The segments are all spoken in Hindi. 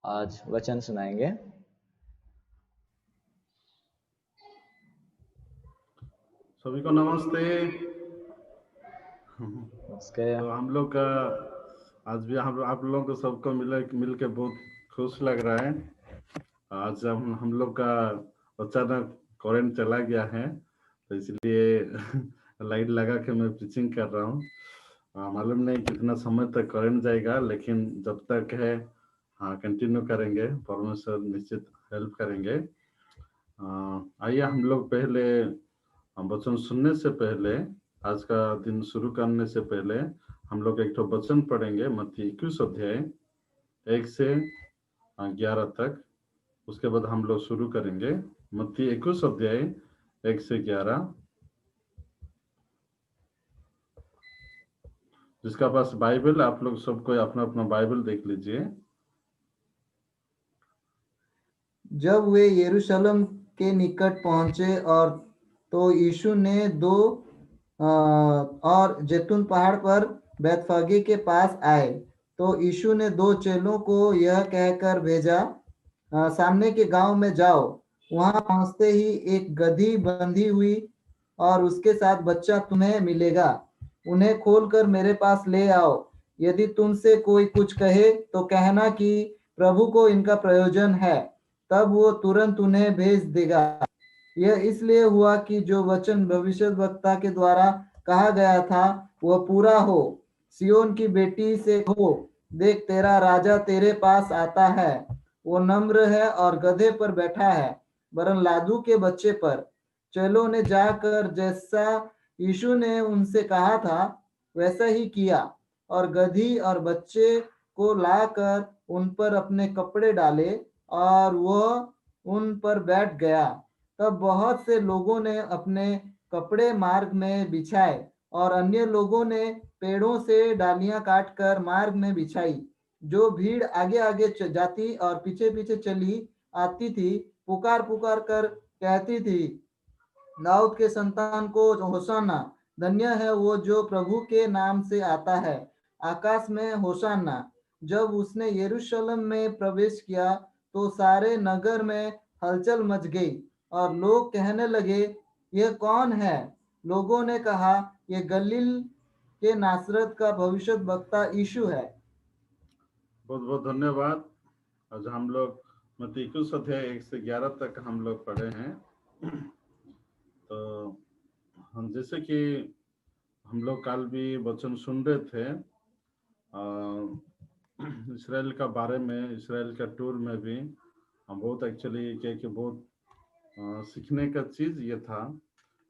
आज वचन सुनाएंगे। सभी को नमस्ते। नमस्ते। तो हम लोग का आज भी हम आप लोगों को सबको मिल के बहुत खुश लग रहा है। आज हम लोग का अचानक करंट चला गया है, तो इसलिए लाइट लगा के मैं पिचिंग कर रहा हूँ। मालूम नहीं कितना समय तक करंट जाएगा, लेकिन जब तक है कंटिन्यू करेंगे। परमेश्वर निश्चित हेल्प करेंगे। आइए हम लोग पहले वचन सुनने से पहले, आज का दिन शुरू करने से पहले हम लोग एक तो वचन पढ़ेंगे। मत्ती 21 अध्याय 1 से 11 तक। उसके बाद हम लोग शुरू करेंगे। मत्ती 21 अध्याय 1 से 11। जिसका पास बाइबल, आप लोग सबको अपना अपना बाइबल देख लीजिए। जब वे यरूशलेम के निकट पहुंचे और तो यीशु ने और जैतून पहाड़ पर बैतफगे के पास आए, तो यीशु ने 2 चेलों को यह कहकर भेजा, सामने के गांव में जाओ। वहां पहुंचते ही एक गधी बंधी हुई और उसके साथ बच्चा तुम्हें मिलेगा। उन्हें खोलकर मेरे पास ले आओ। यदि तुमसे कोई कुछ कहे तो कहना कि प्रभु को इनका प्रयोजन है, तब वो तुरंत उन्हें भेज देगा। यह इसलिए हुआ कि जो वचन भविष्यद्वक्ता के द्वारा कहा गया था वह पूरा हो। सियोन की बेटी से कहो, देख तेरा राजा तेरे पास आता है। वो नम्र है और गधे पर बैठा है, वरन लादू के बच्चे पर। चेलों ने जाकर जैसा यीशु ने उनसे कहा था वैसा ही किया, और गधी और बच्चे को लाकर उन पर अपने कपड़े डाले और वह उन पर बैठ गया। तब बहुत से लोगों ने अपने कपड़े मार्ग में बिछाए और अन्य लोगों ने पेड़ों से डालियां काटकर मार्ग में बिछाई। जो भीड़ आगे आगे जाती और पीछे पीछे चली आती थी, पुकार पुकार कर कहती थी, दाऊद के संतान को होशाना, धन्य है वो जो प्रभु के नाम से आता है, आकाश में होशाना। जब उसने यरूशलेम में प्रवेश किया तो सारे नगर में हलचल मच गई और लोग कहने लगे, यह कौन है? लोगों ने कहा, यह गलील के नासरत का भविष्यद्वक्ता यीशु है। बहुत बहुत धन्यवाद। आज हम लोग मत्ती 21 अध्याय 1 से 11 तक हम लोग पढ़े हैं। तो हम जैसे कि हम लोग कल भी वचन सुन रहे थे, इसराइल का बारे में, इसराइल का टूर में भी हम बहुत एक्चुअली क्या बहुत सीखने का चीज ये था।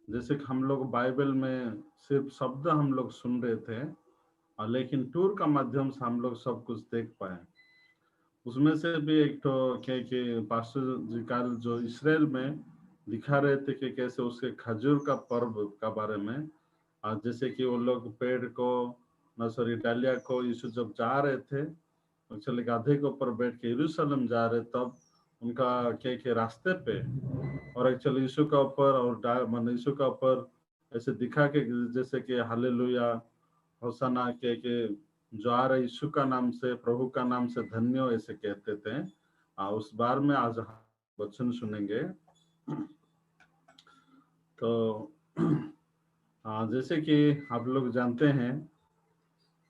जैसे कि हम लोग बाइबल में सिर्फ शब्द हम लोग सुन रहे थे, लेकिन टूर का माध्यम से हम लोग सब कुछ देख पाए। उसमें से भी एक तो क्या कि पास्टर जी कल जो इसराइल में दिखा रहे थे कि कैसे उसके खजूर का पर्व का बारे में, जैसे कि वो लोग पेड़ को डालिया को यीशु जब जा रहे थे, एक्चुअली गधे के ऊपर बैठ के यरूशलेम जा रहे, तब उनका क्या रास्ते पे और एक्चुअली यीशु का ऊपर और यीशु का ऊपर ऐसे दिखा के जैसे कि हालेलुया होसाना के जो आ रहे यीशु का नाम से, प्रभु का नाम से धन्य हो, ऐसे कहते थे। उस बार में आज वचन सुनेंगे। तो जैसे कि आप लोग जानते हैं,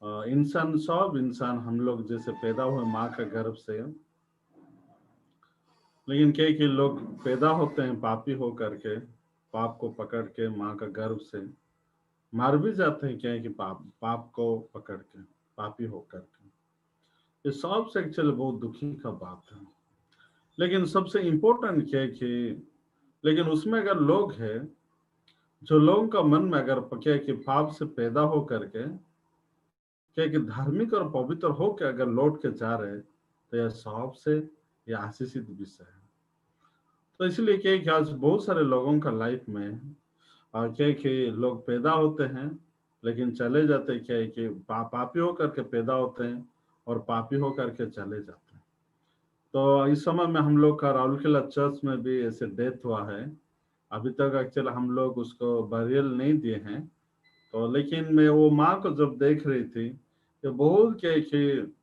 सब इंसान हम लोग जैसे पैदा हुए माँ का गर्भ से, लेकिन कई लोग पैदा होते हैं पापी हो करके, पाप को पकड़ के माँ का गर्भ से मार भी जाते हैं, क्या है कि पाप को पकड़ के, पापी होकर के। ये सबसे एक्चुअली बहुत दुखी का बात है। लेकिन सबसे इम्पोर्टेंट क्या है कि लेकिन उसमें अगर लोग हैं, जो लोगों का मन में अगर क्या है कि पाप से पैदा हो करके क्या है कि धार्मिक और पवित्र हो के अगर लौट के जा रहे, तो यह सबसे ये आशीषित विषय है। तो इसलिए क्या है कि आज बहुत सारे लोगों का लाइफ में क्या है कि लोग पैदा होते हैं लेकिन चले जाते हैं, क्या है कि पापी होकर के पैदा होते हैं और पापी होकर के चले जाते हैं। तो इस समय में हम लोग का राउरकेला चर्च में भी ऐसे डेथ हुआ है। अभी तक एक्चुअली हम लोग उसको बरियल नहीं दिए हैं। तो लेकिन मैं वो माँ को जब देख रही थी, तो बहुत क्या है कि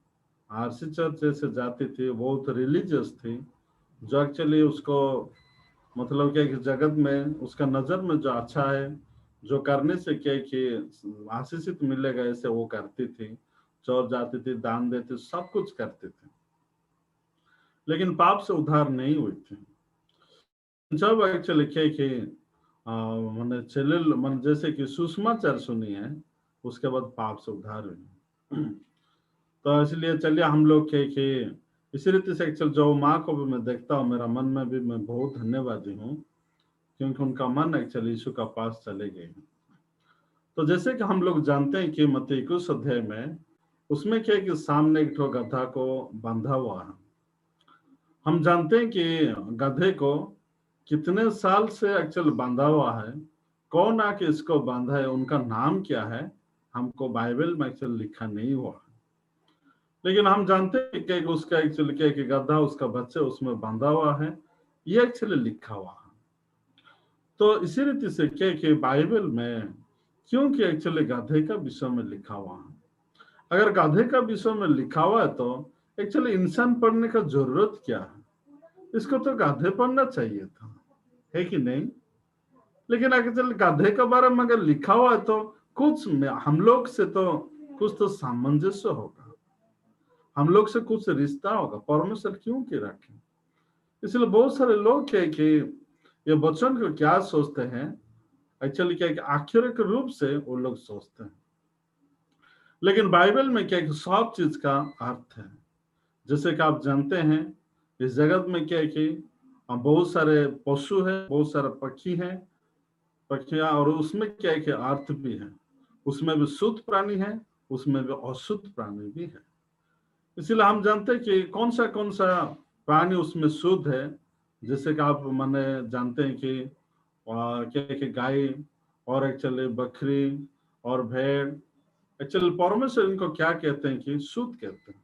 आरसी चर्च जैसे जाती थी, बहुत रिलीजियस थी, जो एक्चुअली उसको मतलब क्या कि जगत में उसका नजर में जो अच्छा है, जो करने से क्या कि आशीषित मिलेगा, ऐसे वो करती थी, चौर जाती थी, दान देती, सब कुछ करती थी, लेकिन पाप से उद्धार नहीं हुई थी। जब एक्चुअली क्या कि मैंने चले मन जैसे कि सुषमाचार सुनी है, उसके बाद पाप से उद्धार हुई। तो इसलिए चलिए हम लोग क्या कि इसी रीति से एक्चुअल जो माँ को भी मैं देखता हूँ, मेरा मन में भी मैं बहुत धन्यवादी हूँ, क्योंकि उनका मन एक्चुअली यीशु का पास चले गए। तो जैसे कि हम लोग जानते हैं कि मत्ती 21 अध्याय में उसमें क्या है कि सामने एक ठो गधा को बांधा हुआ है। हम जानते हैं कि गधे को कितने साल से एक्चुअल बांधा हुआ है, कौन आके इसको बांधा है, उनका नाम क्या है, हमको बाइबल में एक्चुअल लिखा नहीं हुआ है, लेकिन हम जानते हैं कि उसका एक्चुअली क्या है कि गधा उसका बच्चा उसमें बांधा हुआ है, ये एक्चुअली लिखा हुआ है। तो इसी रीति से क्या कि बाइबल में क्योंकि एक्चुअली गधे का विषय में लिखा हुआ है। अगर गधे का विषय में लिखा हुआ है तो एक्चुअली इंसान पढ़ने का जरूरत क्या है, इसको तो गधे पढ़ना चाहिए था, है कि नहीं? लेकिन अगर गधे के बारे में अगर लिखा हुआ है तो कुछ हम लोग से तो कुछ तो सामंजस्य होगा, हम लोग से कुछ रिश्ता होगा, परमेश्वर क्यों की रखे। इसलिए बहुत सारे लोग क्या कि ये वचन को क्या सोचते हैं, एक्चुअली क्या आखिर के रूप से वो लोग सोचते हैं, लेकिन बाइबल में क्या सब चीज का अर्थ है। जैसे कि आप जानते हैं इस जगत में क्या है कि बहुत सारे पशु है, बहुत सारे पक्षी हैं, पक्षियां, और उसमें क्या है कि अर्थ भी है, उसमें भी शुद्ध प्राणी है, उसमें भी अशुद्ध प्राणी भी है। इसलिए हम जानते हैं कि कौन सा प्राणी उसमें शुद्ध है। जैसे कि आप मैंने जानते हैं कि क्या है कि गाय और एक्चुअली बकरी और भेड़, एक्चुअली परमेश्वर इनको क्या कहते हैं कि शुद्ध कहते हैं,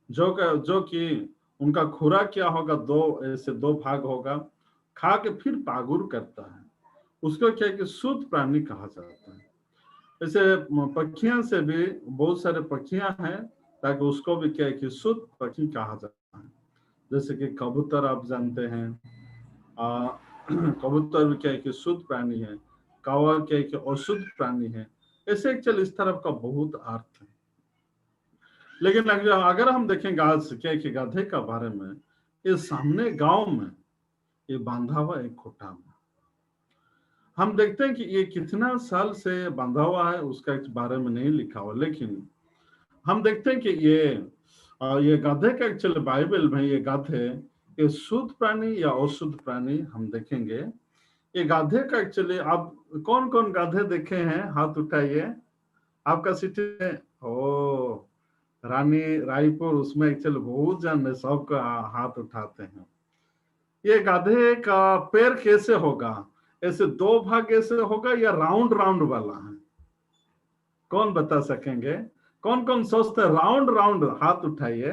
जो कि उनका खुराक क्या होगा, दो भाग होगा, खा के फिर पागुर करता है, उसको क्या कि शुद्ध प्राणी कहा जाता है। ऐसे पक्षियों से भी बहुत सारे पक्षियां हैं, ताकि उसको भी क्या है कि शुद्ध पक्षी कहा जाता है। जैसे कि कबूतर आप जानते हैं, कबूतर भी क्या है कि शुद्ध प्राणी है, कौवा क्या है कि अशुद्ध प्राणी है। ऐसे एक्चुअली इस तरफ का बहुत अर्थ है। लेकिन अगर हम देखेंगे आज क्या है कि गधे का बारे में, ये सामने गांव में ये बांधा हुआ एक खोटा में, हम देखते हैं कि ये कितना साल से बांधा हुआ है, उसका इस बारे में नहीं लिखा हुआ, लेकिन हम देखते हैं कि ये गधे का एक्चुअली बाइबल में ये गधे ये शुद्ध प्राणी या अशुद्ध प्राणी हम देखेंगे। ये गधे का एक्चुअली आप कौन कौन गधे देखे हैं, हाथ उठाइए। आपका सिटी में ओ रानी रायपुर, उसमें एक्चुअली बहुत जन सबका हाथ उठाते हैं। ये गधे का पैर कैसे होगा, ऐसे दो भाग ऐसे होगा या राउंड राउंड वाला है, कौन बता सकेंगे? कौन कौन सोचते हैं राउंड राउंड, हाथ उठाइए।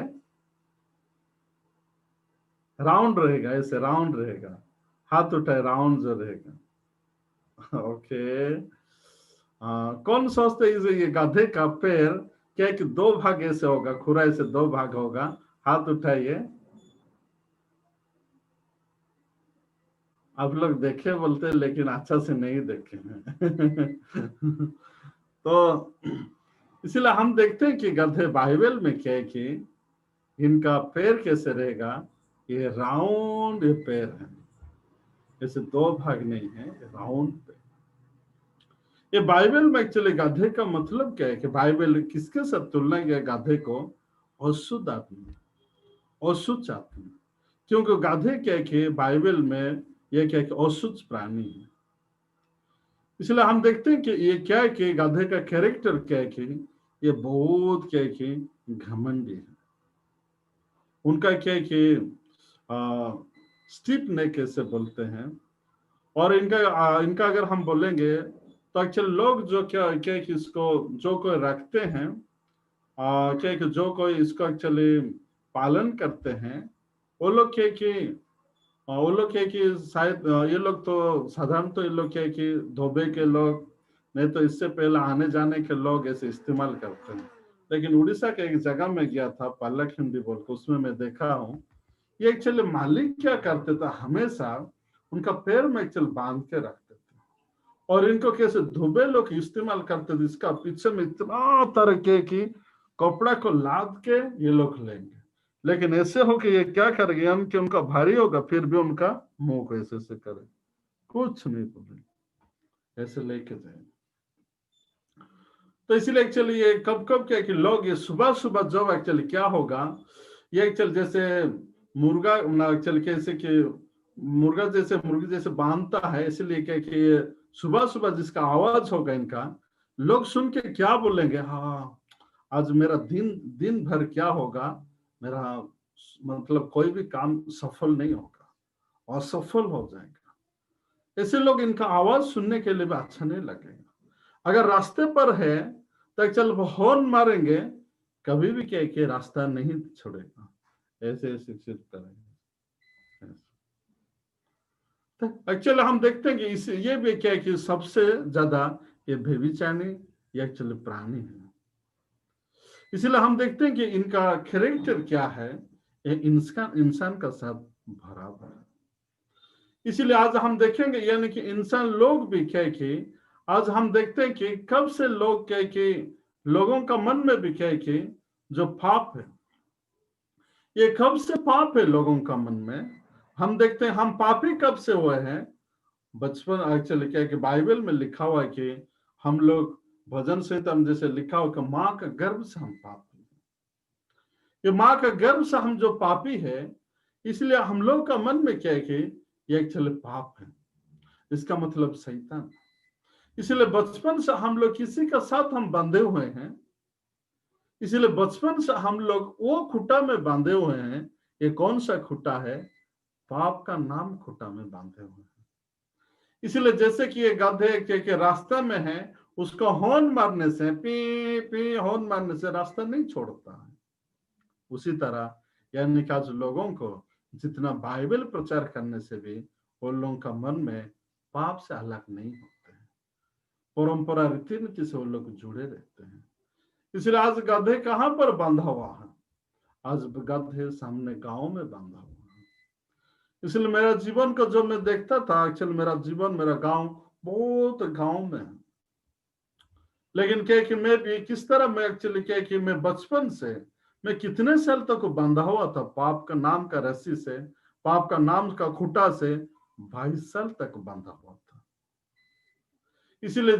राउंड रहेगा, ऐसे राउंड रहेगा, हाथ उठाए, राउंड जो रहेगा। ओके, कौन सोचते हैं ये गधे का पैर क्या कि दो भाग ऐसे होगा, खुरा ऐसे दो भाग होगा, हाथ उठाइए। आप लोग देखे बोलते हैं, लेकिन अच्छा से नहीं देखे हैं। तो इसलिए हम देखते हैं कि गधे बाइबल में क्या है कि इनका पैर कैसे रहेगा, ये राउंड ये पैर है, ऐसे दो भाग नहीं है, राउंड पैर। ये बाइबल में एक्चुअली गधे का मतलब क्या है कि बाइबल किसके साथ तुलना किया गधे को? अशुद्ध आत्मा, अशुद्ध आत्मा, क्योंकि गधे क्या है कि बाइबल में ये क्या है कि अशुद्ध प्राणी है। इसलिए हम देखते हैं कि ये क्या है कि गधे का कैरेक्टर क्या है कि ये बहुत क्या है कि घमंडी है। उनका क्या है कि स्टिप नेक कैसे बोलते हैं, और इनका अगर हम बोलेंगे तो एक्चुअली लोग जो क्या है कि इसको जो कोई रखते हैं, क्या है कि जो कोई इसको एक्चुअली पालन करते हैं, वो लोग क्या है कि शायद ये लोग तो साधारण तो ये लोग क्या है कि धोबे के लोग, नहीं तो इससे पहले आने जाने के लोग ऐसे इस्तेमाल करते हैं, लेकिन उड़ीसा के एक जगह में गया था, पल्लक हिंदी बोल के, उसमें मैं देखा हूँ ये एक्चुअली मालिक क्या करते थे, हमेशा उनका पैर में एक्चुअली बांध के रखते थे और इनको कैसे धुबे लोग इस्तेमाल करते थे, इसका पीछे में इतना तरह की कपड़ा को लाद के ये लोग लेंगे, लेकिन ऐसे हो कि ये क्या करेंगे, कि उनका भारी होगा फिर भी उनका मुंह को ऐसे से करे, कुछ नहीं बोले, ऐसे लेके जाएंगे। तो इसलिए एक्चुअली ये कब कब क्या कि लोग ये सुबह सुबह जब एक्चुअली क्या होगा, ये एक्चुअली जैसे मुर्गा एक्चुअली कैसे कि मुर्गा जैसे मुर्गी जैसे बांधता है, इसलिए क्या कि सुबह सुबह जिसका आवाज होगा इनका, लोग सुन के क्या बोलेंगे, हाँ आज मेरा दिन भर क्या होगा, मेरा मतलब कोई भी काम सफल नहीं होगा, असफल हो जाएगा। ऐसे लोग इनका आवाज सुनने के लिए भी अच्छा नहीं लगेगा। अगर रास्ते पर है तो चल वो हॉर्न मारेंगे, कभी भी क्या कि रास्ता नहीं छोड़ेगा, ऐसे शिक्षित करेंगे। तो एक्चुअली हम देखते हैं कि इस ये भी क्या है कि सबसे ज्यादा ये व्यभिचारी ये एक्चुअली प्राणी है। इसलिए हम देखते हैं कि इनका कैरेक्टर क्या है, ये इंसान का साथ भरा हुआ है। इसीलिए आज हम देखेंगे यानी कि इंसान लोग भी क्या कि आज हम देखते हैं कि कब से लोग क्या कि लोगों का मन में भी क्या कि जो पाप है, ये कब से पाप है लोगों का मन में। हम देखते हैं हम पापी कब से हुए हैं, बचपन एक्चुअली क्या कि बाइबल में लिखा हुआ है कि हम लोग भजन संहिता में जैसे लिखा हुआ कि माँ का गर्भ से हम पापी हैं, ये माँ का गर्भ से हम जो पापी है, इसलिए हम लोग का मन में क्या है कि ये एक्चुअली पाप है, इसका मतलब शैतान। इसलिए बचपन से हम लोग किसी का साथ हम बंधे हुए हैं, इसलिए बचपन से हम लोग वो खुटा में बांधे हुए हैं। ये कौन सा खुटा है, पाप का नाम खुटा में बांधे हुए हैं। इसलिए जैसे कि ये गधे के रास्ता में है, उसको हॉर्न मारने से, पी पी हॉर्न मारने से रास्ता नहीं छोड़ता है, उसी तरह यानी कि आज लोगों को जितना बाइबल प्रचार करने से भी उन लोगों का मन में पाप से अलग नहीं होते हैं, परंपरा रीति नीति से वो लोग जुड़े रहते हैं। इसलिए आज गधे कहाँ पर बांधा हुआ है, आज गधे सामने गांव में बांधा हुआ है। इसलिए मेरा जीवन को जो मैं देखता था, एक्चुअली मेरा जीवन मेरा गांव बहुत गांव में है, लेकिन क्या कि मैं भी किस तरह मैं एक्चुअली क्या कि मैं बचपन से मैं कितने साल तक बांधा हुआ था पाप का नाम का रस्सी से, पाप का नाम का खूंटा से 22 साल तक बांधा हुआ था। इसीलिए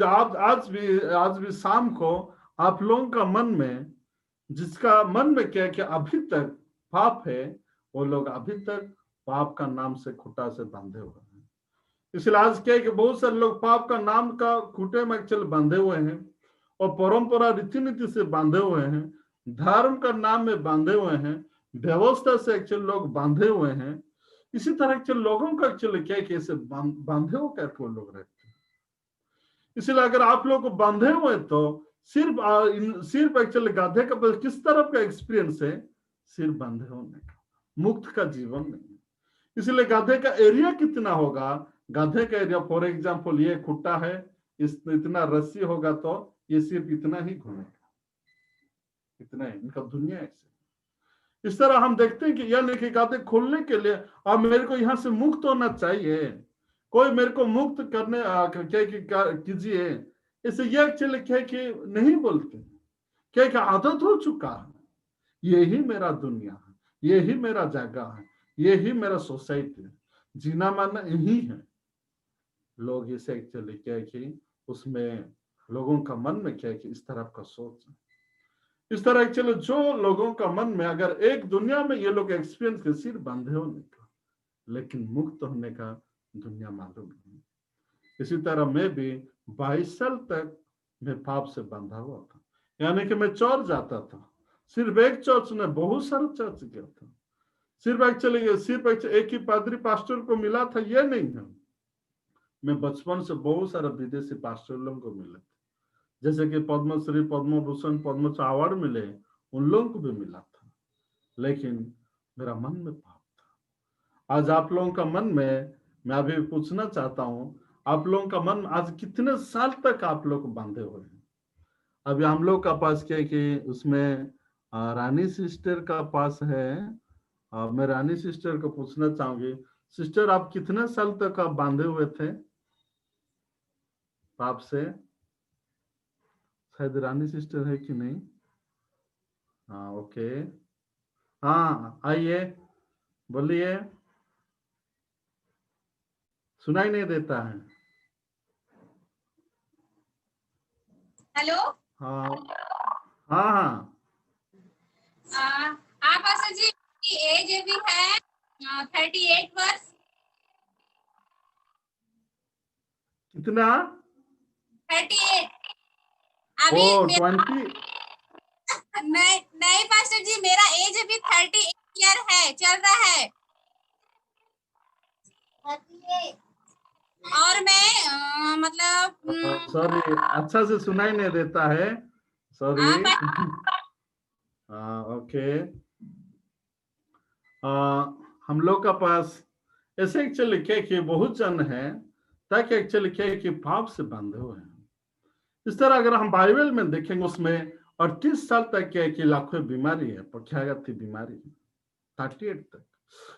आज भी शाम को आप लोगों का मन में, जिसका मन में क्या कि अभी तक पाप है, वो लोग अभी तक पाप का नाम से खूंटा से बांधे हुए हैं। इसलिए आज क्या है कि बहुत सारे लोग पाप का नाम का खूंटे में एक्चुअली बांधे हुए हैं और परंपरा रीति नीति से बांधे हुए हैं, धर्म का नाम में बांधे हुए हैं, व्यवस्था से एक्चुअली लोग बांधे हुए हैं। इसी तरह एक्चुअली लोगों का एक्चुअली क्या कैसे बांधे होकर वो लोग रहते हैं। इसलिए अगर आप लोग को बांधे हुए तो सिर्फ एक्चुअली गधे का किस तरह का एक्सपीरियंस है, सिर्फ बांधे होने का, मुक्त का जीवन नहीं। इसलिए गधे का एरिया कितना होगा, गधे का एरिया फॉर एग्जाम्पल ये खुट्टा है, इतना रस्सी होगा तो ये सिर्फ इतना ही घूमेगा, इतना ही इनका दुनिया ऐसे। इस तरह हम देखते हैं कि यानी कि गधे खोलने के लिए अब मेरे को यहाँ से मुक्त होना चाहिए, कोई मेरे को मुक्त करने कीजिए, इसे ये एक्चुअली क्या कि नहीं बोलते, क्या कि आदत हो चुका है, यही मेरा दुनिया है, यही मेरा जगह है, यही मेरा सोसाइटी है, जीना मानना यही है। लोग इसे एक्चुअली क्या कि उसमें लोगों का मन में क्या कि इस तरह का सोच है। इस तरह एक्चुअली जो लोगों का मन में अगर एक दुनिया में ये लोग एक्सपीरियंस के सिर्फ बंधे होने का, लेकिन मुक्त होने का दुनिया मालूम नहीं। इसी तरह मैं भी 22 साल तक मैं पाप से बंधा हुआ था, यानी कि मैं चर्च जाता था, सिर्फ एक चर्च ने बहुत सारा चर्च गया था, सिर्फ एक ही पादरी पास्टर को मिला था ये नहीं है, मैं बचपन से बहुत सारा विदेशी पास्टर लोगों को मिले थे, जैसे कि पद्मश्री, पद्म भूषण, पद्मश्री अवार्ड मिले, उन लोगों को भी मिला था, लेकिन मेरा मन में पाप था। आज आप लोगों का मन में मैं अभी पूछना चाहता हूं, आप लोगों का मन आज कितने साल तक आप लोग बांधे हुए हैं? अभी हम लोग का पास क्या है कि उसमें रानी सिस्टर का पास है। मैं रानी सिस्टर को पूछना चाहूंगी, सिस्टर आप कितने साल तक आप बांधे हुए थे पाप से? शायद रानी सिस्टर है कि नहीं? हाँ ओके, हाँ आइए बोलिए, सुनाई नहीं देता है। हेलो। हाँ हाँ हाँ। हाँ पास्टर जी, की एज अभी है 38 वर्ष। कितना? 38। ओ अभी 20। नहीं पास्टर जी, मेरा एज अभी 38 ईयर है, चल रहा है। और मैं मतलब सॉरी, अच्छा से सुनाई नहीं देता है, सॉरी। ओके, हम लोग का पास ऐसे एक्चुअली क्या है कि बहुत जन है ताकि एक्चुअली क्या है कि पाप से बंधे हुए हैं। इस तरह अगर हम बाइबल में देखेंगे उसमें 38 साल तक क्या है कि लाखों बीमारी है, प्रख्यात थी बीमारी 38 तक,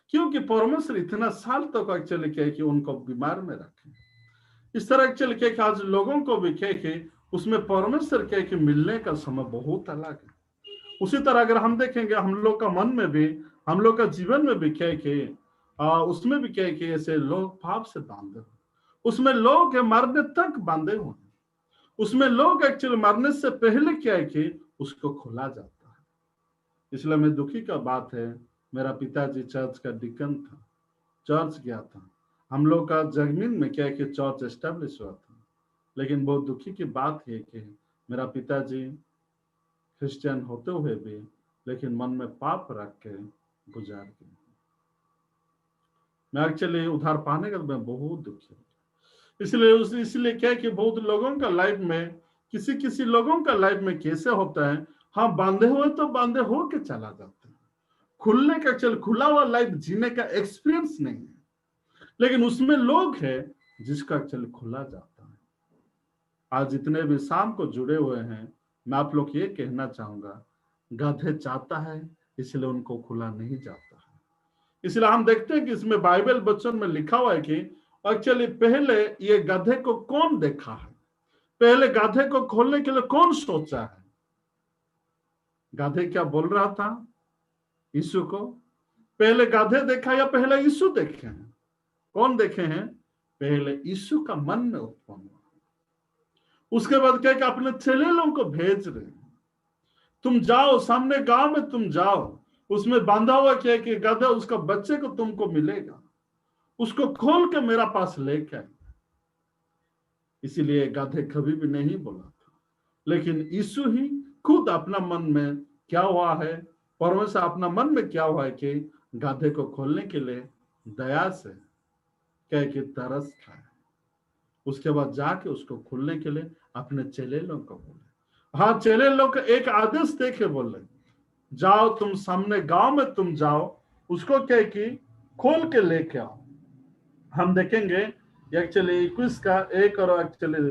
क्योंकि परमेश्वर इतना साल तक एक्चुअली क्या है कि उनको बीमार में रखे। इस तरह एक्चुअली क्या है कि आज लोगों को भी क्या है कि उसमें परमेश्वर क्या है कि मिलने का समय बहुत अलग है। उसी तरह अगर हम देखेंगे हम लोग का मन में भी, हम लोग का जीवन में भी क्या है कि उसमें भी क्या है कि ऐसे लोग पाप से बांधे हुए, उसमें लोग मरने तक बांधे हुए, उसमें लोग एक्चुअली मरने से पहले क्या है कि उसको खोला जाता है। इसलिए मैं दुखी का बात है, मेरा पिताजी चर्च का डिकन था, चर्च गया था, हम लोग का जमीन में क्या है कि चर्च एस्टेब्लिश हुआ था, लेकिन बहुत दुखी की बात है कि मेरा पिताजी क्रिश्चियन होते हुए भी लेकिन मन में पाप रख के गुजार गए। मैं एक्चुअली उधार पाने का मैं बहुत दुखी हूँ। इसलिए क्या है कि बहुत लोगों का लाइफ में, किसी किसी लोगों का लाइफ में कैसे होता है, हाँ बांधे हुए तो बांधे हो के चला जाता है, खुलने का चल खुला हुआ लाइफ जीने का एक्सपीरियंस नहीं है, लेकिन उसमें लोग हैं जिसका चल खुला जाता है। आज जितने भी शाम को जुड़े हुए हैं, मैं आप लोग ये कहना चाहूंगा, गधे चाहता है इसलिए उनको खुला नहीं जाता है। इसलिए हम देखते हैं कि इसमें बाइबल वचन में लिखा हुआ है कि एक्चुअली पहले ये गधे को कौन देखा है, पहले गधे को खोलने के लिए कौन सोचा है? गधे क्या बोल रहा था यीशु को? पहले गधे देखा या पहले यीशु देखे हैं? कौन देखे हैं? पहले यीशु का मन में उत्पन्न हुआ, उसके बाद क्या कि अपने चेले लोगों को भेज रहे, तुम जाओ सामने गांव में, तुम जाओ, उसमें बांधा हुआ क्या है कि गधा, उसका बच्चे को तुमको मिलेगा, उसको खोल के मेरा पास लेके आए। इसीलिए गधे कभी भी नहीं बोला था, लेकिन यीशु ही खुद अपना मन में क्या हुआ है, परमेश्वर अपना मन में क्या हुआ है कि गधे को खोलने के लिए दया से क्या कि तरस खाए, उसके बाद जाके उसको खोलने के लिए अपने चेले लोग को बोले। हाँ, चेले लोग एक आदेश देके बोले, जाओ तुम सामने गांव में तुम जाओ, उसको क्या कि खोल के लेके आओ। हम देखेंगे एक्चुअली 21 का 1 और एक्चुअली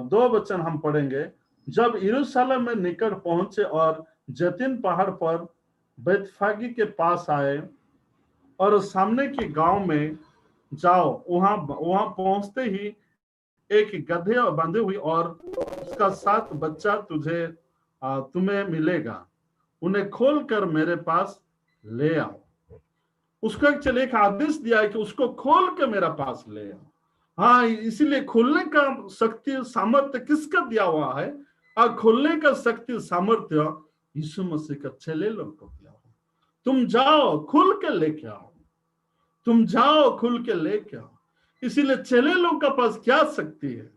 2 वचन हम पढ़ेंगे। जब यरूशलेम में निकट पहुंचे और जैतून पहाड़ पर बैतफागी के पास आए और सामने के गांव में जाओ, वहां पहुंचते ही एक गधे और बंधे हुई और उसका 7 बच्चा तुम्हें मिलेगा, उन्हें खोल कर मेरे पास ले आओ। उसको एक्चुअली एक आदेश दिया है कि उसको खोल के मेरा पास ले आओ। हाँ, इसीलिए खोलने का शक्ति सामर्थ्य किसका दिया हुआ है? और खोलने का शक्ति सामर्थ्य यीशु मसीह का चेले लोग को दिया हुआ। तुम जाओ खुल के लेके आओ, तुम जाओ खुल के लेके आओ। इसीलिए चेले लोग का पास क्या शक्ति है?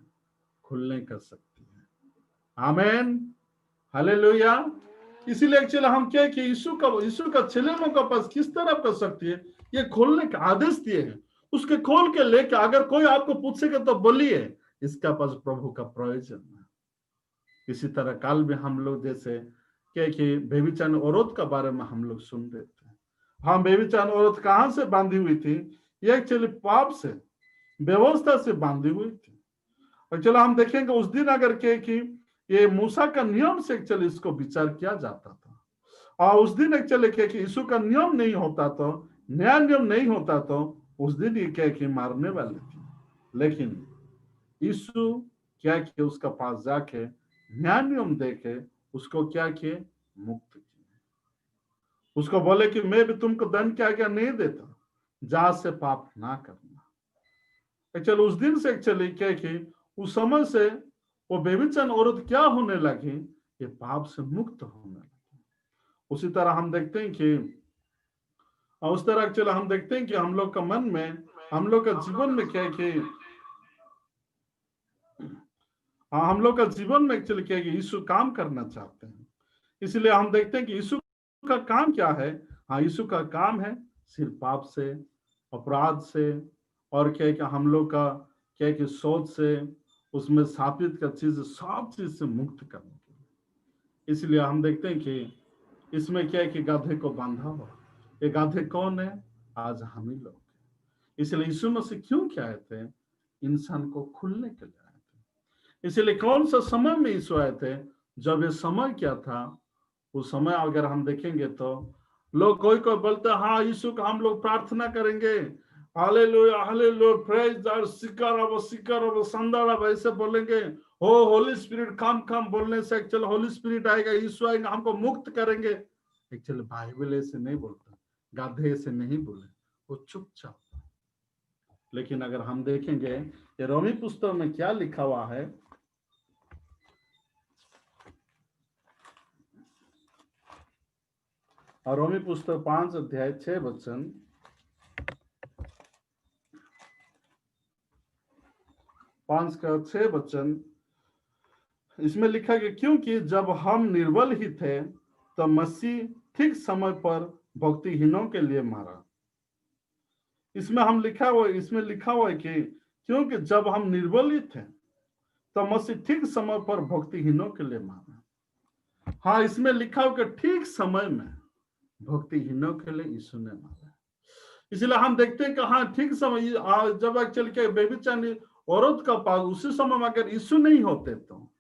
खुलने का शक्ति है। आमेन, हालेलुया। इसीलिए एक्चुअली हम क्या है कि यीशु का चेले लोगों का पास किस तरह का शक्ति है? ये खोलने का आदेश दिए हैं, उसके खोल के लेके अगर कोई आपको पूछेगा तो बोलिए इसका पास प्रभु का प्रयोजन है। इसी तरह काल में हम लोग जैसे क्या कि बेबीचान औरत का बारे में हम लोग सुन रहे थे। हाँ, बेबीचान औरत कहां से बांधी हुई थी? ये एक्चुअली पाप से, व्यवस्था से बांधी हुई थी। और चलो हम देखेंगे उस दिन अगर के कि ये मूसा का नियम से एक्चुअली इसको विचार किया जाता था। और उस दिन एक्चुअली क्या कि यीशु का नियम नहीं होता तो, नया नियम नहीं होता तो उस दिन ये क्या कि मारने वाले थे। लेकिन यीशु क्या किए, उसका पास जाके नया नियम देके उसको क्या किए, मुक्त किए। उसको बोले कि मैं भी तुमको दंड क्या क्या नहीं देता, जा से पाप ना करना। एक्चुअली उस दिन से एक्चुअली क्या कि उस समय से वो बेविचार औरत क्या होने लगी, ये पाप से मुक्त होने लगी। उसी तरह हम देखते हैं कि उस तरह एक्चुअली हम देखते हैं कि हम लोग का मन में, हम लोग का जीवन में क्या है कि हम लोग का जीवन में एक्चुअली क्या है कि यीशु काम करना चाहते हैं। इसलिए हम देखते हैं कि यीशु का काम क्या है। हाँ, यीशु का काम है सिर्फ पाप से, अपराध से, और क्या है कि हम लोग का क्या है कि सोच से, उसमें स्थापित का चीज, सब चीज से मुक्त करने के लिए। इसलिए हम देखते हैं कि इसमें क्या है कि गधे को बांधा हुआ, ये गधे कौन है, आज हम ही लोग। इसलिए यीशु मसीह क्यों क्या आए थे, इंसान को खुलने के लिए आए थे। इसलिए कौन सा समय में यीशु आए थे, जब ये समय क्या था, उस समय अगर हम देखेंगे तो लोग कोई कोई बोलते हैं हाँ यीशु का हम लोग प्रार्थना करेंगे, hallelujah hallelujah, praise the seeker संदर, ऐसे बोलेंगे, हो होली स्पिरिट कम कम बोलने से एक्चुअली होली स्पिरिट आएगा, यीशु आएगा, हमको मुक्त करेंगे। एक्चुअली बाइबल ऐसे नहीं बोलता, गाधे ऐसे नहीं बोले, वो चुपचाप। लेकिन अगर हम देखेंगे ये रोमी पुस्तक में क्या लिखा हुआ है, और रोमी पुस्तक 5 अध्याय 6 वचन, 5 का 6 वचन, इसमें लिखा कि क्योंकि जब हम निर्बल ही थे तो मसीह ठीक समय पर भक्तिहीनों के लिए मारा। इसमें लिखा हुआ है कि क्योंकि जब हम निर्बल ही थे तो मसीह ठीक समय पर भक्तिहीनों के लिए मारा। हाँ, इसमें लिखा हुआ कि ठीक समय में भक्तिहीनों के लिए यीशु ने मारा। इसलिए हम देखते हैं कि हाँ ठीक समय, जब एक्चुअली के बेबीचानी औरत का पास उसी समय में अगर यीशु नहीं होते तो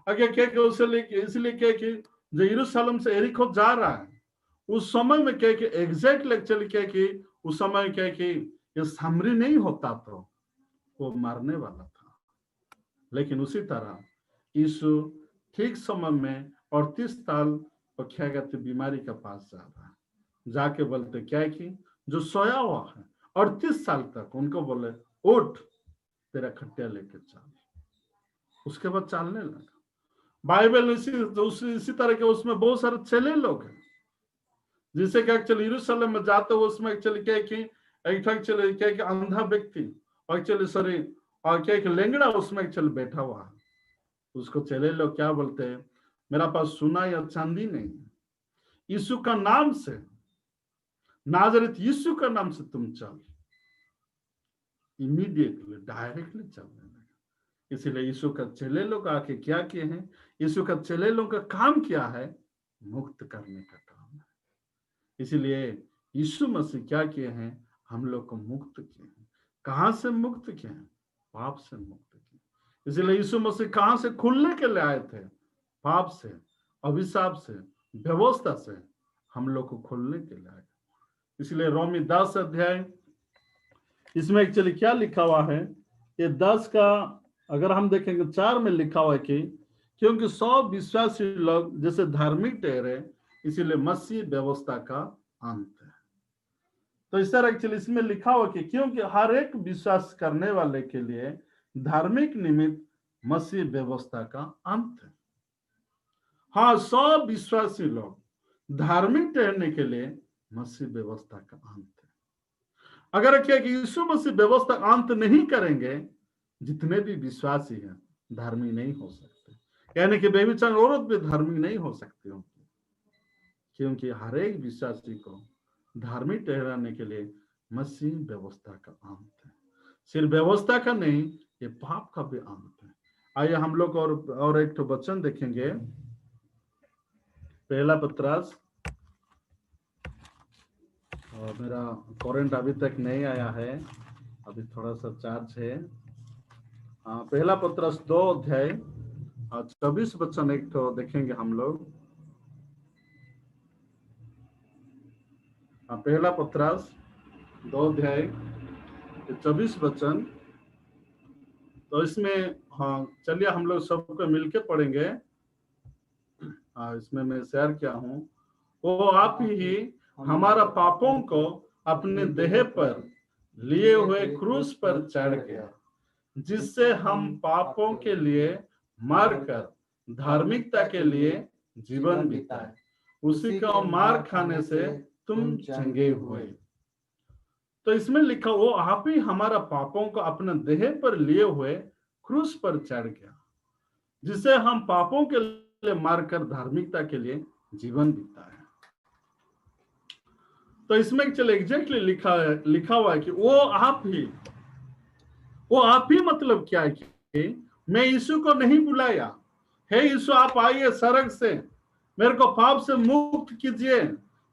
अगर क्या कि इसलिए क्या कि जो यरूशलेम से यरीको जा रहा है उस समय में क्या कि एग्जैक्ट एक्चुअली क्या कि उस समय क्या कि ये सामरी नहीं होता तो वो मारने वाला था। लेकिन उसी तरह यीशु ठीक समय में 38 साल और क्या कहते बीमारी के पास जा रहा है, जाके बोलते क्या है कि जो सोया हुआ है 38 साल तक, उनको बोले उठ तेरा खटिया लेके चल। उसके बाद चलने लगा। बाइबल इसी तरह के उसमें बहुत सारे चेले लोग हैं जिसे क्या एक्चुअली यरूशलेम में जाते हुए उसमें एक्चुअली क्या कि एक्चुअली क्या कि अंधा व्यक्ति और एक्चुअली सॉरी और क्या कि लेंगड़ा उसमें एक्चुअली बैठा हुआ है। उसको चेले लोग क्या बोलते हैं, मेरा पास सोना या चांदी नहीं है, यीशु का नाम से, नाजरेत यीशु का नाम से तुम चल। इमीडिएटली डायरेक्टली चलने लगा। इसीलिए यीशु का चेले लोग आके क्या किए हैं, यीशु का चेले लोग का काम क्या है, मुक्त करने का काम है। इसीलिए यीशु मसीह क्या किए हैं, हम लोग को मुक्त किए हैं। कहां से मुक्त किए हैं, पाप से मुक्त किए। इसीलिए यीशु मसीह कहां से खुलने के लिए आए थे, पाप से, अभिशाप से, व्यवस्था से हम लोग को खोलने के लिए आए। इसलिए रोमी 10 अध्याय इसमें एक्चुअली क्या लिखा हुआ है, ये 10 का अगर हम देखेंगे 4 में लिखा हुआ है कि क्योंकि सब विश्वासी लोग जैसे धार्मिक ठहरे इसीलिए मसीह व्यवस्था का अंत है। तो इस तरह एक्चुअली इसमें लिखा हुआ कि क्योंकि हर एक विश्वास करने वाले के लिए धार्मिक निमित्त मसीह व्यवस्था का अंत है। हाँ, सब विश्वासी लोग धार्मिक ठहरने के लिए मसीह व्यवस्था का अंत है। अगर क्या कि यीशु मसीह व्यवस्था अंत नहीं करेंगे, जितने भी विश्वासी हैं धार्मिक नहीं हो सकते, यानी कि बेबीचार औरत भी धार्मिक नहीं हो सकती होंगी, क्योंकि हर एक विश्वासी को धार्मिक ठहराने के लिए मसीह व्यवस्था का अंत है। सिर्फ व्यवस्था का नहीं, ये पाप का भी अंत है। आइए हम लोग और एक तो वचन देखेंगे, पहला पत्रास, और मेरा करंट अभी तक नहीं आया है, अभी थोड़ा सा चार्ज है। पहला पत्रास 2 अध्याय 24 वचन एक तो देखेंगे हम लोग। पहला पत्रास 2 अध्याय 24 वचन। तो इसमें चलिए हम लोग सबको मिलके पढ़ेंगे। इसमें मैं शेयर किया हूं, वो आप ही हमारा पापों को अपने देह पर लिए हुए क्रूस पर चढ़ गया, जिससे हम पापों के लिए मरकर धार्मिकता के लिए जीवन बिताए। उसी का मार खाने से तुम चंगे हुए। तो इसमें लिखा, वो आप ही हमारा पापों को अपने देह पर लिए हुए क्रूस पर चढ़ गया, जिसे हम पापों के लिए मारकर धार्मिकता के लिए जीवन बिताए। तो इसमें चले एग्जैक्टली लिखा हुआ है कि वो आप ही मतलब क्या है कि मैं यीशु को नहीं बुलाया, हे यीशु आप आइए सड़क से, मेरे को पाप से मुक्त कीजिए,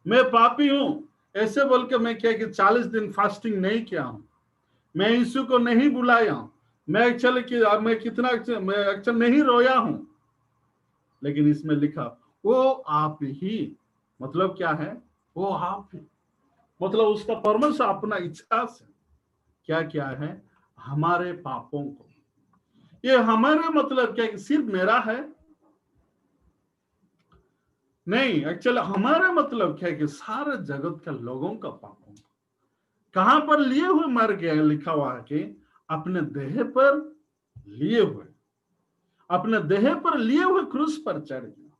मैं पापी हूं, ऐसे बोल के मैं क्या कि 40 दिन फास्टिंग नहीं किया हूं। मैं यीशु को नहीं बुलाया, मैं एक्चुअल नहीं रोया हूं। लेकिन इसमें लिखा वो आप ही, मतलब क्या है, वो आप ही मतलब उसका परमेश्वर अपना इच्छा से क्या क्या है, हमारे पापों को, ये हमारे मतलब क्या कि सिर्फ मेरा है नहीं, एक्चुअली हमारा मतलब क्या है कि सारे जगत के लोगों का पापों कहां पर लिए हुए मर गया। लिखा हुआ है कि अपने देह पर लिए हुए, अपने देह पर लिए हुए क्रूस पर चढ़ गया।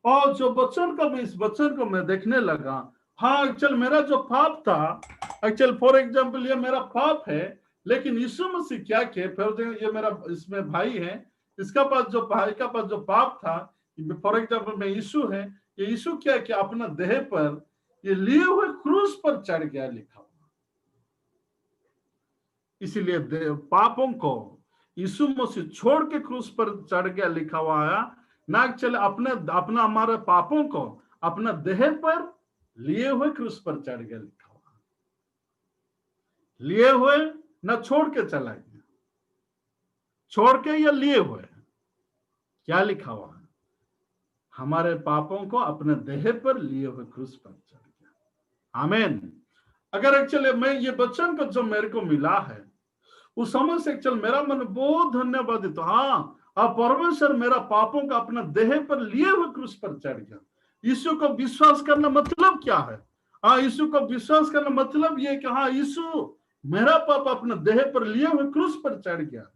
और जो वचन को, इस वचन को मैं देखने लगा, हाँ एक्चुअल मेरा जो पाप था, एक्चुअल फॉर एग्जाम्पल ये मेरा पाप है, लेकिन यीशु मसीह क्या किए, फिर ये मेरा इसमें भाई है, इसका पास जो भाई का पास जो पाप था, फॉर एग्जाम्पल में यीशु है, ये यीशु क्या किया, अपना देह पर ये लिए हुए क्रूस पर चढ़ गया। लिखा हुआ इसीलिए पापों को यीशु मसीह छोड़ के क्रूस पर चढ़ गया, लिखा हुआ है ना। चले अपना हमारे पापों को अपना देह पर लिए हुए क्रूस पर चढ़ गया, लिखा हुआ लिए हुए, ना छोड़ के चला गया, छोड़ के या लिए हुए, क्या लिखा हुआ है, हमारे पापों को अपने देह पर लिए हुए क्रूस पर चढ़ गया। आमीन। अगर एक्चुअली मैं ये वचन को जो मेरे को मिला है उस समय से एक्चुअल मेरा मन बहुत धन्यवादित। हाँ, अब परमेश्वर मेरा पापों का अपना देह पर लिए हुए क्रूस पर चढ़ गया। यीशु को विश्वास करना मतलब क्या है? हाँ, यीशु को विश्वास करना मतलब ये कि हाँ यीशु मेरा पाप अपने देह पर लिए हुए क्रूस पर चढ़ गया।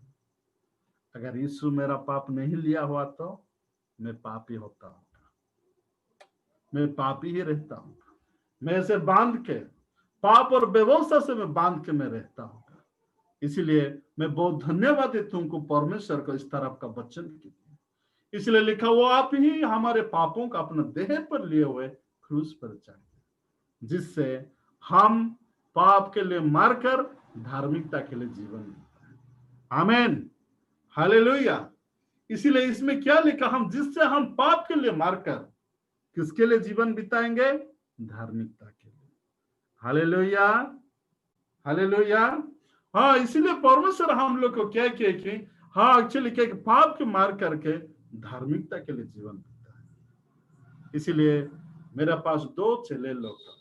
अगर यीशु मेरा पाप नहीं लिया हुआ तो मैं पापी होता हूँ, मैं पापी ही रहता हूँ। मैं इसे बांध के, पाप और व्यवस्था से मैं बांध के मैं रहता हूँ। इसलिए मैं बहुत धन्यवादित हूं को परमेश्वर को इस तरह का वचन की। इसलिए लिखा वो आप ही हमारे पापों का अपने देह पर लिए हुए क्रूस पर चढ़ गए, जिससे हम पाप के लिए मारकर धार्मिकता के लिए जीवन जीते हैं। आमीन, हालेलुया। इसीलिए इसमें क्या लिखा, हम जिससे हम पाप के लिए मारकर किसके लिए जीवन बिताएंगे? धार्मिकता के लिए। Hallelujah, hallelujah. हाँ, इसीलिए परमेश्वर हम लोग को क्या किया कि हाँ एक्चुअली क्या पाप के मार करके धार्मिकता के लिए जीवन बिता है। इसीलिए मेरे पास 2 चेले लोग हैं,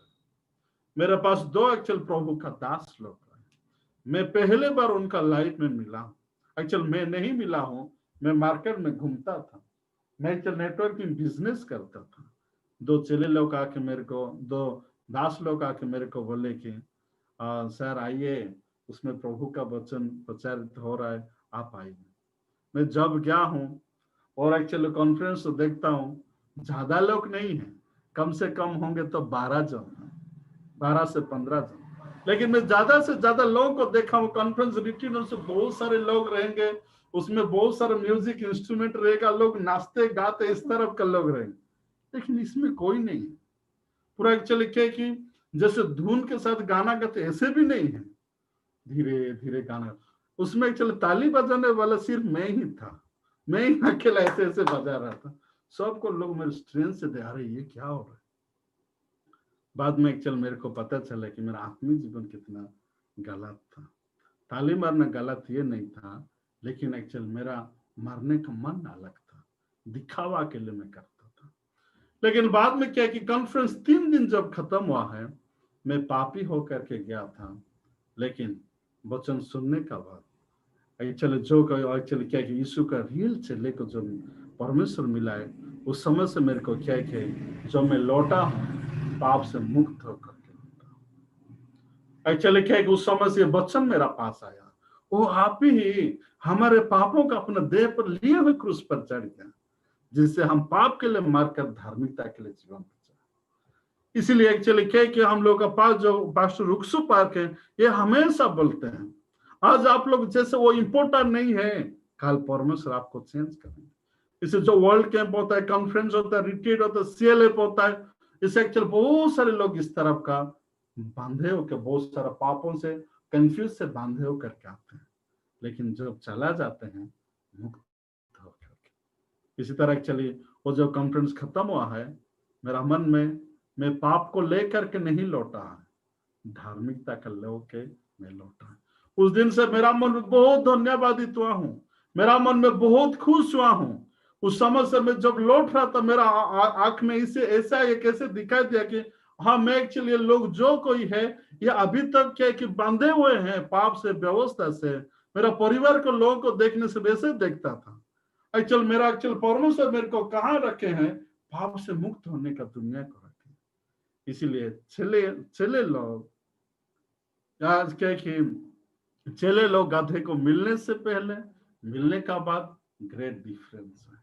मेरे पास 2 एक्चुअल प्रभु का दास लोग हैं। मैं पहले बार उनका लाइफ में मिला हूँ। एक्चुअल मैं नहीं मिला हूँ, मैं मार्केट में घूमता था, मैं एक्चुअल नेटवर्किंग बिजनेस करता था। 2 चेले लोग आके मेरे को, 2 दास लोग आके मेरे को बोले कि सर आइए, उसमें प्रभु का वचन प्रचारित हो रहा है, आप आइए। मैं जब गया हूँ और एक्चुअली कॉन्फ्रेंस देखता हूँ, ज्यादा लोग नहीं है, कम से कम होंगे तो 12 जन, 12 से 15 जन। लेकिन मैं ज्यादा से ज्यादा लोगों को देखा हूँ कॉन्फ्रेंस रिट्रीट से, बहुत सारे लोग रहेंगे, उसमें बहुत सारे म्यूजिक इंस्ट्रूमेंट रहेगा, लोग नाचते गाते इस तरफ का लोग रहेंगे, लेकिन इसमें कोई नहीं है। पूरा एक्चुअली क्या कि जैसे धुन के साथ गाना गाते ऐसे भी नहीं है, धीरे धीरे गाना। उसमें एक्चुअली ताली बजाने वाला सिर्फ मैं ही था, मैं ही अकेला ऐसे ऐसे बजा रहा था। सबको लोग मेरे स्ट्रेंथ से दे रहे, ये क्या हो रहा है। बाद में एक्चुअल मेरे को पता चला कि मेरा आत्मिक जीवन कितना गलत था। ताली मारना गलत ये नहीं था, लेकिन एक्चुअल मेरा मरने का मन अलग था। दिखावा के लिए मैं करता था। लेकिन बाद में क्या कि कॉन्फ्रेंस 3 दिन जब खत्म हुआ है, मैं पापी होकर के गया था, लेकिन वचन सुनने का बाद एक्चुअली क्या कि यीशु का रियल चेले को जो परमेश्वर मिला है, उस समय से मेरे को क्या कि जो मैं लौटा हूँ पाप से मुक्त होकर के लौटा। एक्चुअली क्या कि उस समय से वचन मेरा पास आया, वो आप ही हमारे पापों का अपने देह पर लिए हुए क्रूस पर चढ़ गया, जिससे हम पाप के लिए मारकर धार्मिकता के लिए जीवन बचा। इसीलिए एक्चुअली क्या कि हम लोग का पास जो पास्टर रुक्सु पार्क है, ये हमेशा बोलते हैं आज आप लोग जैसे वो इम्पोर्टेंट नहीं है, कल परमेश्वर आपको चेंज करेंगे। इसे जो वर्ल्ड कैंप होता है, कॉन्फ्रेंस होता है, रिट्रीट होता है, CLF होता है, इसे एक्चुअली बहुत सारे लोग इस तरफ का बांधे होकर बहुत सारा पापों से कंफ्यूज से बांधे होकर के आते हैं, लेकिन जब चला जाते हैं मुक्त होकर के। इसी तरह एक्चुअली वो जो कॉन्फ्रेंस खत्म हुआ है, मेरा मन में मैं पाप को लेकर के नहीं लौटा है, धार्मिकता का लेके मैं लौटा। उस दिन से मेरा मन में बहुत धन्यवादित हुआ हूँ, मेरा मन में बहुत खुश हुआ हूँ। उस समय से मैं जब लौट रहा था, मेरा आंख में इसे ऐसा ये कैसे दिखाई दिया कि हाँ, मैं एक्चुअली लोग जो कोई है ये अभी तक क्या कि बांधे हुए हैं पाप से, व्यवस्था से। मेरा परिवार को लोगों को देखने से वैसे देखता था। एक्चुअल परमेश्वर मेरे को कहाँ रखे हैं? पाप से मुक्त होने का दुनिया को रखे। इसीलिए चले लोग आज क्या कि चले लोग गाधे को मिलने से पहले, मिलने का बाद ग्रेट डिफरेंस है।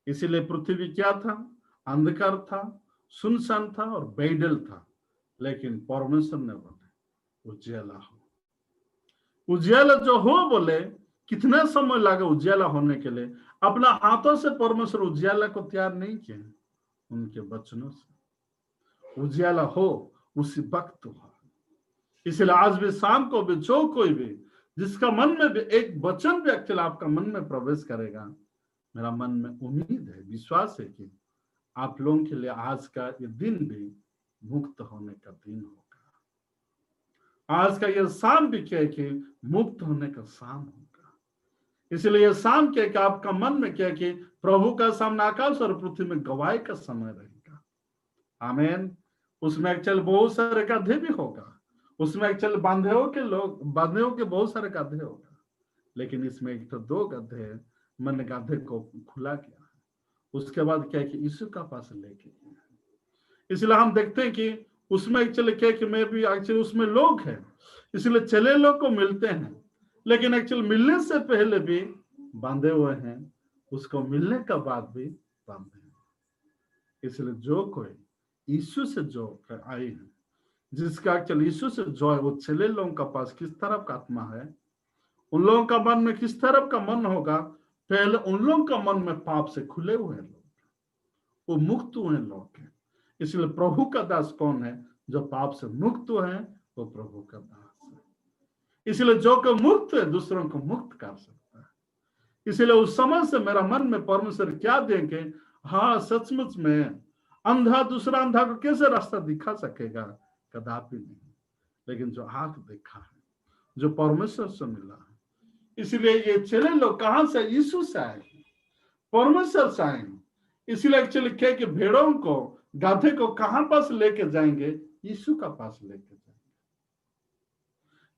इसीलिए पृथ्वी क्या था? अंधकार था, सुनसान था और बैडल था, लेकिन परमेश्वर ने बोले उजियाला हो। उजियाला जो हो बोले, कितना समय लगा उजियाला होने के लिए? अपना हाथों से परमेश्वर उजियाला को तैयार नहीं किया, उनके वचनों से उजियाला हो उसी वक्त हुआ। इसलिए आज भी शाम को भी जो कोई भी जिसका मन में भी एक वचन भी एक्चुअली आपका मन में प्रवेश करेगा, मेरा मन में उम्मीद है, विश्वास है कि आप लोगों के लिए आज का ये दिन भी मुक्त होने का दिन होगा। आज का ये शाम भी क्या है कि मुक्त होने का शाम होगा। इसलिए ये शाम क्या कि आपका मन में क्या कि प्रभु का सामने आकाश और पृथ्वी में गवाही का समय रहेगा। आमीन। उसमें एक्चुअली बहुत सारे गधे भी होगा, उसमें एक्चुअली बांधेओं के बहुत सारे गधे होगा, लेकिन इसमें एक तो 2 गधे मैंने गधे को खुला किया है। उसके बाद क्या कि यीशु का पास लेके गया। इसलिए हम देखते हैं कि उसमें एक्चुअली क्या कि मैं भी एक्चुअली उसमें लोग हैं, इसलिए चले लोग को मिलते हैं, लेकिन एक्चुअली मिलने से पहले भी बांधे हुए हैं, उसको मिलने का बाद भी बांधे हैं। इसलिए जो कोई यीशु से जो आए हैं, जिसका एक्चुअली यीशु से जो है, वो चले लोगों का पास किस तरफ का आत्मा है, उन लोगों का मन में किस तरफ का मन होगा? पहले उन लोगों का मन में पाप से खुले हुए लोग, वो मुक्त हुए लोग हैं। इसलिए प्रभु का दास कौन है? जो पाप से मुक्त हुए हैं, वो प्रभु का दास है। इसलिए जो को मुक्त है दूसरों को मुक्त कर सकता है। इसलिए उस समय से मेरा मन में परमेश्वर क्या देंगे? हाँ, सचमुच में अंधा दूसरा अंधा को कैसे रास्ता दिखा सकेगा? कदापि नहीं। लेकिन जो आंख देखा है, जो परमेश्वर से मिला है, इसलिए ये चले लोग कहां से? यीशु से आए, परमेश्वर से आए। इसलिए एक्चुअली क्या कि भेड़ों को, गाधे को कहां पास लेके जाएंगे? यीशु का पास लेके जाएंगे।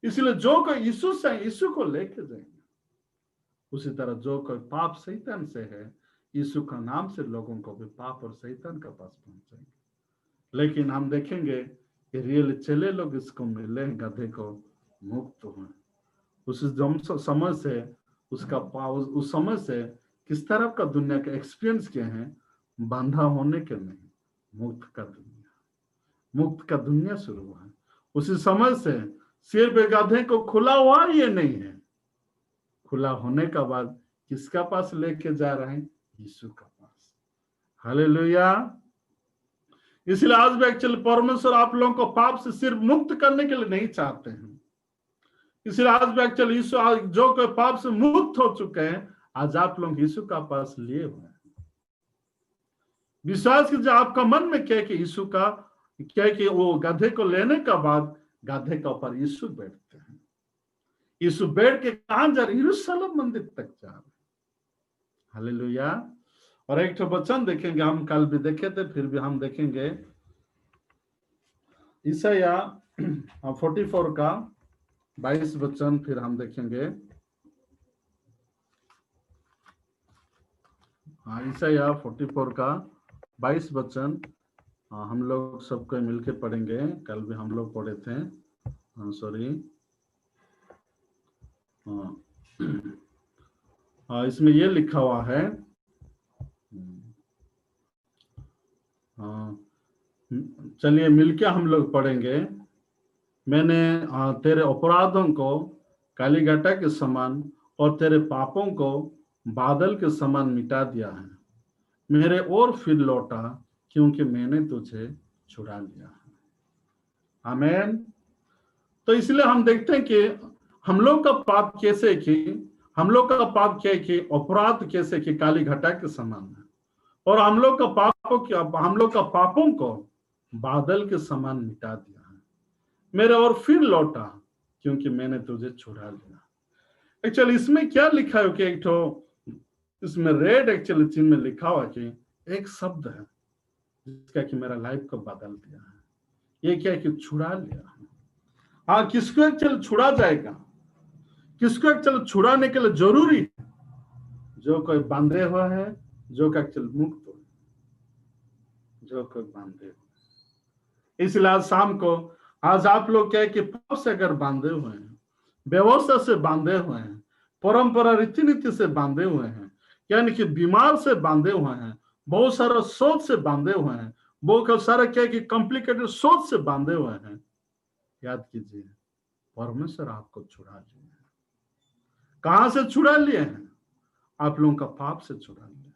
इसलिए जो कोई यीशु से है, यीशु को लेके जाएंगे। उसी तरह जो कोई पाप शैतान से है, यीशु का नाम से लोगों को भी पाप और शैतान का पास पहुंचाएंगे। लेकिन हम देखेंगे कि रियल चले लोग इसको मिले, गधे को मुक्त हुए। उस समय से उस समय से किस तरह का दुनिया का एक्सपीरियंस किए हैं? बांधा होने के नहीं, मुक्त का दुनिया शुरू हुआ है। उसी समय से सिर्फ गधे को खुला हुआ ये नहीं है, खुला होने का बाद किसका पास लेके जा रहे हैं? यीशु का पास। हालेलुया। इसलिए आज भी एक्चुअली परमेश्वर आप लोगों को पाप से सिर्फ मुक्त करने के लिए नहीं चाहते हैं। इसलिए आज भी एक्चुअली यीशु, जो कोई पाप से मुक्त हो चुके हैं, आज आप लोग यीशु का पास लिए हुए हैं। विश्वास कीजिए, आपका मन में क्या कि यीशु का क्या कि वो गधे को लेने का बाद गधे के ऊपर यीशु बैठते हैं। यीशु बैठ के कहां जा रहे? यरूशलेम मंदिर तक जा रहे। हालेलुया। और एक तो वचन देखेंगे, हम कल भी देखे थे, फिर भी हम देखेंगे ईसाया 44 का 22 वचन, फिर हम देखेंगे ईसाया 44 का 22 वचन। हम लोग सबको मिलके पढ़ेंगे, कल भी हम लोग पढ़े थे। सॉरी, इसमें ये लिखा हुआ है, चलिए मिलके हम लोग पढ़ेंगे। मैंने तेरे अपराधों को काली घटा के समान और तेरे पापों को बादल के समान मिटा दिया है। मेरे और फिर लौटा, क्योंकि मैंने तुझे छुड़ा लिया है। आमीन। तो इसलिए हम देखते हैं कि हम लोग का पाप कैसे कि हम लोग का पाप क्या है कि अपराध कैसे कि काली घटा के समान है, और हम लोग का पापों को बादल के समान मिटा दिया है। मेरे और फिर लौटा, क्योंकि मैंने तुझे छुड़ा लिया। एक्चुअली इसमें क्या लिखा है कि एक तो इसमें रेड एक्चुअली चिन्ह में लिखा हुआ कि एक शब्द है जिसका कि मेरा लाइफ को बदल दिया है। ये क्या है कि छुड़ा लिया है। हाँ, किसको एक्चुअली छुड़ा जाएगा? किसको एक्चुअली छुड़ाने के लिए जरूरी है? जो कोई बांधे हुआ है, जो का एक्चुअली मुक्त हो, जो कोई बांधे हुए। इसलिए आज शाम को आज आप लोग क्या है कि पाप से अगर बांधे हुए हैं, व्यवस्था से बांधे हुए हैं, परंपरा रीति नीति से बांधे हुए हैं, यानी कि बीमार से बांधे हुए हैं, बहुत सारा सोच से बांधे हुए हैं, बहुत सारा क्या है कि कॉम्प्लिकेटेड सोच से बांधे हुए हैं, याद कीजिए परमेश्वर आपको छुड़ा लिए हैं। कहां से छुड़ा लिए हैं? आप लोगों का पाप से छुड़ा लिए।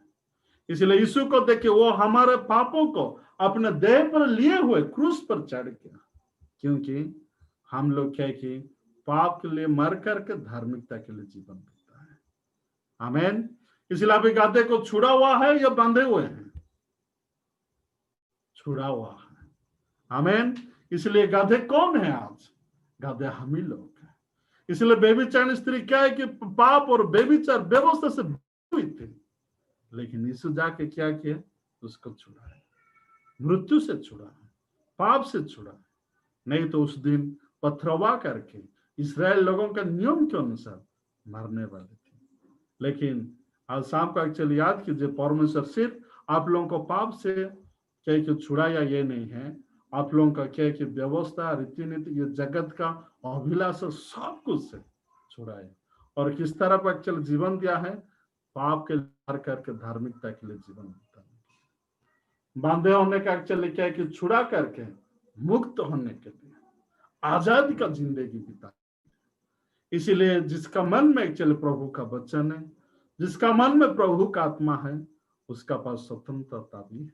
इसलिए यीशु को देखिए, वो हमारे पापों को अपने देह पर लिए हुए क्रूस पर चढ़ गया, क्योंकि हम लोग क्या है कि पाप के लिए मर करके धार्मिकता के लिए जीवन जीता है। आमीन। इसलिए अभी गधे को छुड़ा हुआ है या बांधे हुए हैं? छुड़ा हुआ है। आमीन। इसलिए गधे कौन है आज? गधे हम ही लोग हैं। इसलिए बेबीचार स्त्री क्या है कि पाप और बेबीचार व्यवस्था से हुई थी, लेकिन यीशु जाके क्या किया? उसको छुड़ा है, मृत्यु से छुड़ा है, पाप से छुड़ा है। नहीं तो उस दिन पथरवा करके इस्राएल लोगों का नियम के अनुसार मरने वाले थे। लेकिन आज शाम को एक्चुअली याद कीजिए, परमेश्वर सिर्फ आप लोगों को पाप से क्या कि छुड़ाया ये नहीं है, आप लोगों का क्या कि व्यवस्था रीति नीति ये जगत का अभिलाषा सब कुछ से छुड़ाया। और किस तरह पर एक्चुअली जीवन दिया है? पाप के पार करके धार्मिकता के लिए जीवन बिताने, बांधे होने का एक्चुअली क्या है कि छुड़ा करके मुक्त होने के लिए आजादी का जिंदगी बिता। इसीलिए जिसका मन में एक्चुअली प्रभु का वचन है, जिसका मन में प्रभु का आत्मा है, उसका पास स्वतंत्रता भी है।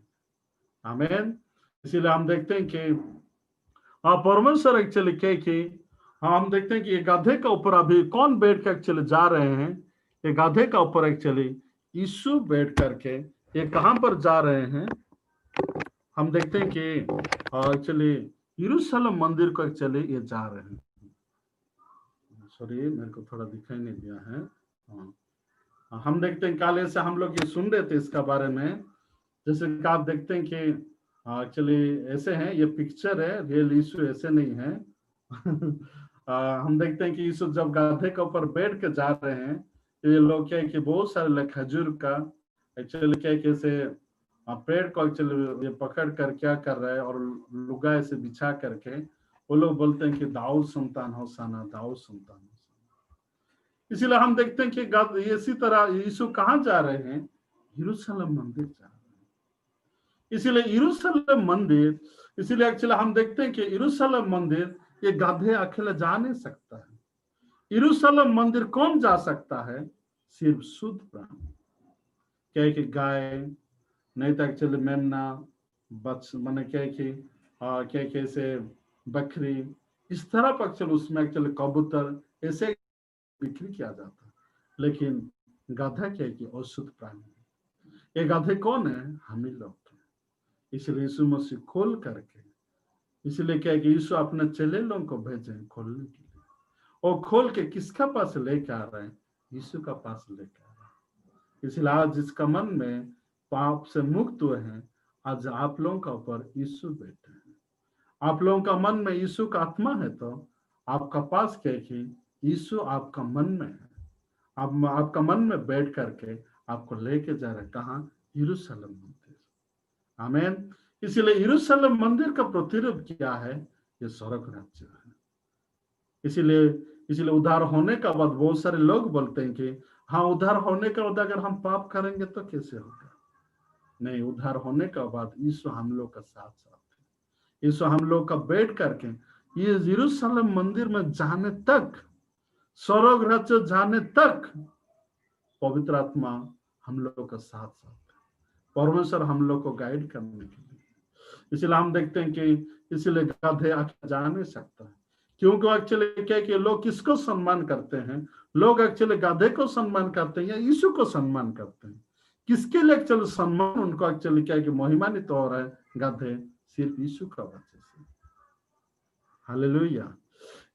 आमीन। इसीलिए हम देखते हैं कि परमेश्वर एक्चुअली क्या कि हम देखते हैं कि ये गधे का ऊपर अभी कौन बैठ कर एक्चुअली जा रहे हैं? ये गधे का ऊपर एक्चुअली यीशु बैठ करके ये कहां पर जा रहे हैं? हम देखते हैं कि एक्चुअली यरूशलेम मंदिर को एक्चुअली ये जा रहे हैं। सॉरी, मेरे को थोड़ा दिखाई नहीं दिया है। हम देखते हैं काले से हम लोग ये सुन रहे थे इसका बारे में, जैसे कि आप देखते हैं कि एक्चुअली ऐसे हैं, ये पिक्चर है, रियल यीशु ऐसे नहीं है। हम देखते हैं कि यीशु जब गधे के ऊपर बैठ के जा रहे हैं, ये लोग क्या है कि बहुत सारे खजूर का एक्चुअली क्या है कि ऐसे पेड़ को एक्चुअली ये पकड़ कर क्या कर रहा है, और लुगा ऐसे बिछा करके वो लोग बोलते हैं कि दाऊद संतान होसाना, दाऊद संतान होसाना। इसीलिए हम देखते हैं कि इसी तरह यीशु कहाँ जा रहे हैं? यरूशलेम मंदिर जा रहे हैं। इसीलिए यरूशलेम मंदिर, इसीलिए एक्चुअली हम देखते हैं कि यरूशलेम मंदिर ये गधे अकेले जा नहीं सकता है। यरूशलेम मंदिर कौन जा सकता है? सिर्फ शुद्ध प्राणी, क्या कि गाय, नहीं तो एक्चुअली मेमना, मैंने क्या कि क्या कैसे बकरी, इस तरह पर एक्चुअली उसमें एक्चुअली कबूतर ऐसे बिक्री किया जाता है। लेकिन गधा क्या कि अशुद्ध प्राणी है। ये गधे कौन है? हम ही लोग। इसलिए यीशु मसीह खोल करके, इसलिए क्या कि यीशु अपने चेले लोगों को भेजे खोलने के लिए, और खोल के किसका पास लेके आ रहे हैं? यीशु का पास लेके आ रहे हैं। इसलिए आज जिसका मन में पाप से मुक्त हुए हैं, आज आप लोगों का ऊपर यीशु बैठे हैं। आप लोगों का मन में यीशु का आत्मा है, तो आपका पास क्या है कि यीशु आपका मन में है। आपका मन में बैठ करके आपको लेके जा रहे हैं, कहाँ? यरूशलेम मंदिर। आमीन। इसीलिए यरूशलेम मंदिर का प्रतिरूप क्या है? ये स्वर्ग राज्य है। इसीलिए उद्धार होने का बाद बहुत सारे लोग बोलते हैं कि हाँ, उद्धार होने का बाद अगर हम पाप करेंगे तो कैसे होगा? नहीं, उद्धार होने का बाद यीशु हम लोग का साथ साथ है। यीशु हम लोग का बैठ करके ये यरूशलेम मंदिर में जाने तक, स्वर्ग राज्य जाने तक पवित्र आत्मा हम लोग का साथ साथ है। परमेश्वर हम लोग को गाइड करने के लिए। इसलिए हम देखते हैं कि इसलिए गधे आके जा नहीं सकता है, क्योंकि एक्चुअली क्या कि लोग किसको सम्मान करते हैं? लोग एक्चुअली गधे को सम्मान करते हैं या यीशु को सम्मान करते हैं? किसके लिए एक्चुअली सम्मान उनको एक्चुअली क्या कि महिमान्वित हो रहा है? गधे सिर्फ यीशु का वजह से। हालेलुया।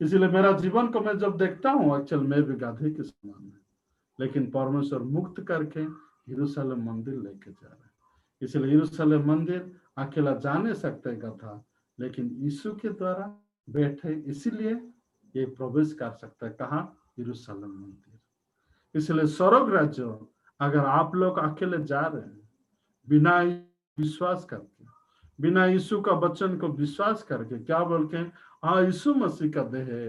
इसलिए मेरा जीवन को मैं जब देखता हूँ, एक्चुअली मैं भी गधे के समान है, लेकिन परमेश्वर मुक्त करके यरूशलेम मंदिर लेके जा रहे हैं। इसलिए यरूशलेम मंदिर अकेला जा नहीं सकते गधा, लेकिन यीशु के द्वारा बैठे, इसीलिए ये प्रवेश कर सकता है। कहाँ? यरूशलेम मंदिर। इसलिए स्वर्ग राज्य अगर आप लोग अकेले जा रहे हैं, बिना विश्वास करके, बिना यीशु का वचन को विश्वास करके, क्या बोल के हाँ यीशु मसीह का देह है।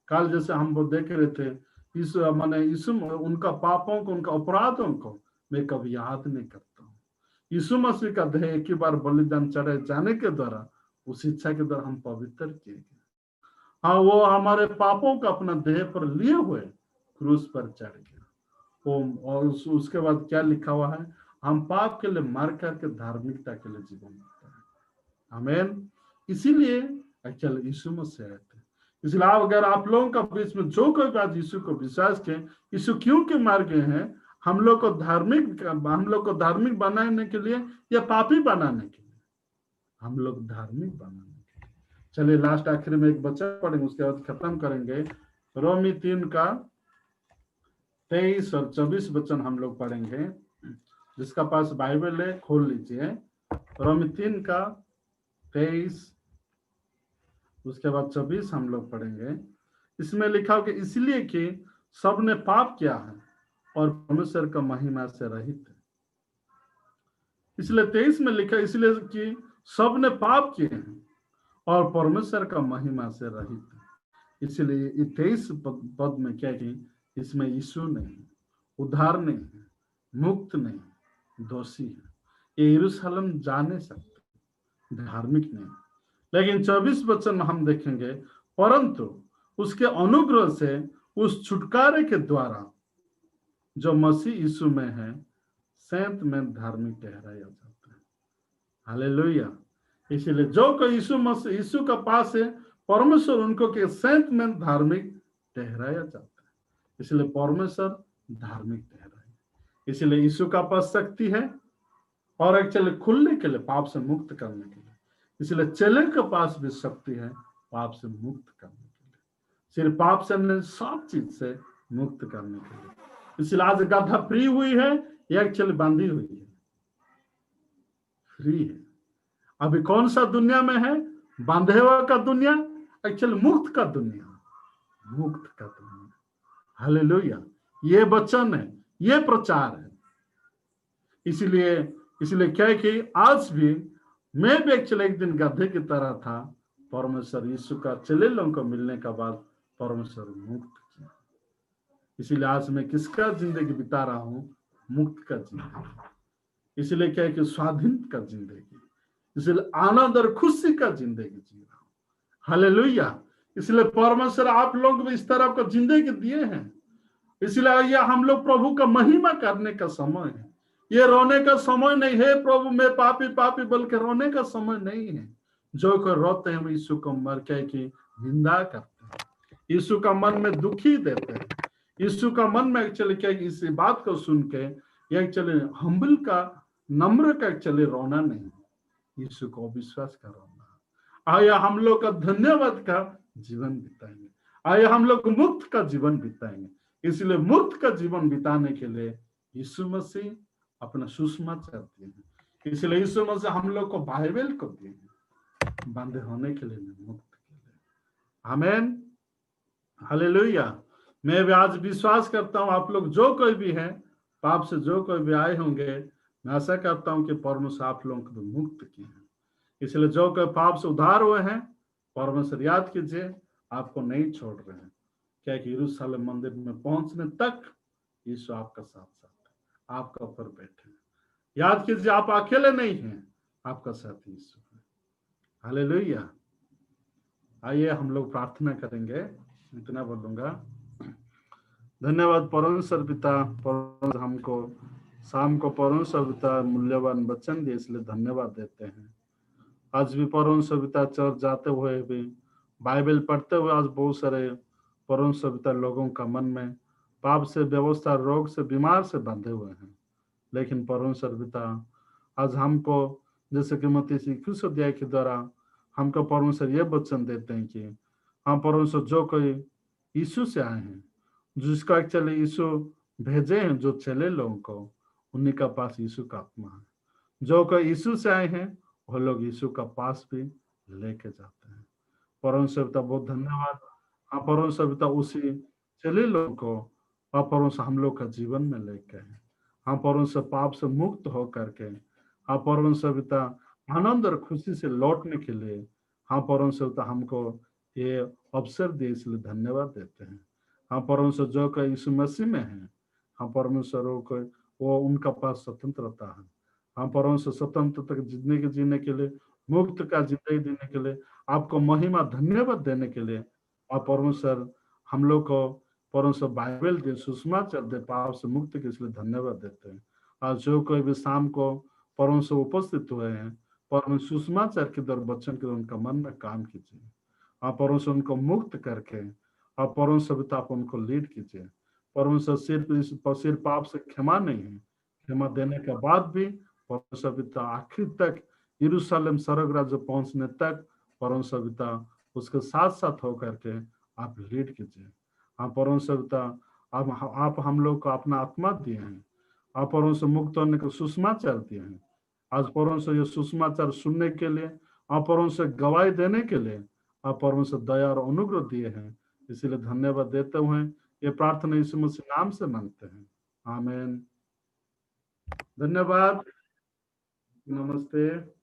कल जैसे हम वो देख रहे थे, यीशु माने यीशु उनका पापों को, उनका अपराधों को मैं कभी याद नहीं करता हूँ। यीशु मसीह का देह एक ही बार बलिदान चढ़ाए जाने के द्वारा, उस इच्छा के द्वारा हम पवित्र किए गए। हाँ, वो हमारे पापों को अपना देह पर लिए हुए क्रूस पर चढ़ गया। और उसके बाद क्या लिखा हुआ है? हम पाप के लिए मर करके धार्मिकता के लिए जीवन जीते हैं। आमीन। इसीलिए एक्चुअली यीशु मसीह आए थे। इसलिए अगर आप लोगों का बीच में जो कोई बात यीशु को विश्वास के, यीशु क्यों के मार गए हैं? हम लोग को धार्मिक बनाने के लिए या पापी बनाने के लिए? हम लोग धार्मिक बनाने के लिए। चलिए लास्ट आखिर में एक वचन पढ़ेंगे, उसके बाद खत्म करेंगे। रोमी 3 का 23 और 24 वचन हम लोग पढ़ेंगे। जिसका पास बाइबल है खोल लीजिए। रोमी 3 का 23 उसके बाद 24 हम लोग पढ़ेंगे। इसमें लिखा हो कि इसलिए कि सबने पाप किया है और परमेश्वर का महिमा से रहित है। इसलिए 23 में लिखा इसलिए कि सबने पाप किए हैं और परमेश्वर का महिमा से रहित है। इसलिए 23 पद में क्या कि इसमें यीशु नहीं, उद्धार नहीं है, मुक्त नहीं, दोषी है। ये यरूशलेम जा नहीं सकते, धार्मिक नहीं। लेकिन 24 वचन में हम देखेंगे, परंतु उसके अनुग्रह से उस छुटकारे के द्वारा जो मसीह यीशु में है, सैंत में धार्मिक ठहराया जाता है। हालेलुया। इसलिए जो कोई यीशु का पास है, परमेश्वर उनको के सैंत में धार्मिक ठहराया जाता है। इसलिए परमेश्वर धार्मिक ठहराया। इसलिए यीशु का पास शक्ति है और एक्चुअली खुलने के लिए, पाप से मुक्त करने के लिए। इसलिए चेले के पास भी शक्ति है पाप से मुक्त करने के लिए, सिर्फ पाप से नहीं, सब चीज से मुक्त करने के लिए। इसलिए आज गधा फ्री हुई है या एक्चुअली बांधी हुई है? फ्री है। अभी कौन सा दुनिया में है? बांधे हुआ का दुनिया, एक्चुअली मुक्त का दुनिया, मुक्त का दुनिया। हालेलुया। ये वचन है, ये प्रचार है। इसलिए क्या है कि आज भी मैं भी एक्चुअली एक दिन गधे की तरह था। परमेश्वर यीशु का चेले लोगों को मिलने का बाद परमेश्वर मुक्त किया। इसीलिए आज मैं किसका जिंदगी बिता रहा हूँ? मुक्त का जिंदगी। इसलिए क्या है कि स्वाधीन का जिंदगी, इसलिए आनंद और खुशी का जिंदगी जी रहा हूँ। हालेलुया। इसलिए परमेश्वर आप लोग भी इस तरह का जिंदगी दिए हैं। इसलिए ये हम लोग प्रभु का महिमा करने का समय है। ये रोने का समय नहीं है, प्रभु मैं पापी पापी बोल के रोने का समय नहीं है। जो कोई रोते हैं यीशु को मर के की निंदा करते हैं, यीशु का मन में दुखी देते हैं। यीशु का मन में एक्चुअली क्या, इस बात को सुन के ये एक्चुअली हम्बल का, नम्र का एक्चुअली रोना नहीं, यीशु को विश्वास का रोना। आया हम लोग का धन्यवाद का जीवन बिताएंगे, आया हम लोग मुक्त का जीवन बिताएंगे। इसलिए मुक्त का जीवन बिताने के लिए यीशु मसीह अपना सुसमाचार दिए हैं। इसलिए यीशु मसीह हम लोग को बाइबल को दिए हैं, बंधे होने के लिए नहीं, मुक्त के लिए। आमीन, हालेलुया। मैं भी आज विश्वास करता हूं आप लोग जो कोई भी है, पाप से जो कोई भी आए होंगे, मैं आशा करता हूं कि परमेश्वर आप लोगों को मुक्त किए हैं। इसलिए जो कोई पाप से उद्धार हुए हैं, परमेश्वर याद कीजिए आपको नहीं छोड़ रहे हैं, क्या कि यरूशलेम मंदिर में पहुंचने तक यीशु आपका साथ साथ है, आपका ऊपर बैठे हैं। याद कीजिए आप अकेले नहीं हैं, आपका साथ यीशु है। हालेलुया। आइए हम लोग प्रार्थना करेंगे, इतना बोलूंगा। धन्यवाद परमेश्वर पिता, परमेश्वर हमको शाम को परमेश्वर पिता मूल्यवान वचन दिए, इसलिए धन्यवाद देते हैं। आज भी परमेश्वर पिता चर्च जाते हुए भी, बाइबल पढ़ते हुए आज बहुत सारे परमेश्वर पिता लोगों का मन में पाप से, व्यवस्था, रोग से, बीमार से बंधे हुए हैं। लेकिन परमेश्वर पिता आज हमको जैसे कि मत्ती 21 अध्याय के द्वारा हमको परमेश्वर ये वचन देते हैं कि हम परमेश्वर जो कोई यीशु से आए हैं, जिसका एक्चुअली यीशु भेजे हैं जो चले लोगों को, उन्हीं का पास यीशु का आत्मा है। जो कोई यीशु से आए हैं वो लोग यीशु का पास भी लेके जाते हैं। परमेश्वर पिता बहुत धन्यवाद। हाँ परमेश्वर पिता उसी चले लोगों को हाँ परमेश्वर हम लोग का जीवन में लेके हैं। हाँ परमेश्वर पाप से मुक्त हो करके हाँ परमेश्वर पिता आनंद और खुशी से लौटने के लिए हाँ परमेश्वर पिता हमको ये अवसर दिए, इसलिए धन्यवाद देते हैं। हाँ परमेश्वर जो का यीशु मसीह में है, हाँ परमेश्वर को वो उनका पास स्वतंत्रता है। हाँ परमेश्वर स्वतंत्रता जिंदगी जीने के लिए, मुक्त का जिंदगी देने के लिए, आपको महिमा धन्यवाद देने के लिए आप परमेश्वर हम लोग को परमेश्वर बाइबल दे, सुसमाचार दे, पाप से मुक्त के इसलिए धन्यवाद देते हैं। आज जो कोई भी शाम को परमेश्वर उपस्थित हुए हैं, परमेश्वर सुसमाचार के द्वारा वचन के द्वारा उनका मन में काम कीजिए। आप परमेश्वर उनको मुक्त करके आप परमेश्वर पिता आप उनको लीड कीजिए। परमेश्वर सिर्फ पाप से क्षमा नहीं है, क्षमा देने के बाद भी परमेश्वर पिता आखिर तक यरूशलेम स्वर्ग राज्य पहुंचने तक परमेश्वर पिता उसके साथ साथ होकर के आप लीड कीजिए। आप परमेश्वर पिता आप हम लोग को अपना आत्मा दिए हैं, आप परमेश्वर मुक्त होने का सुसमाचार दिए हैं। आज परमेश्वर ये सुसमाचार सुनने के लिए, आप परमेश्वर गवाही देने के लिए आप परमेश्वर दया और अनुग्रह दिए हैं, इसीलिए धन्यवाद देते हुए ये प्रार्थना यीशु मसीह नाम से मांगते हैं, आमीन। धन्यवाद, नमस्ते।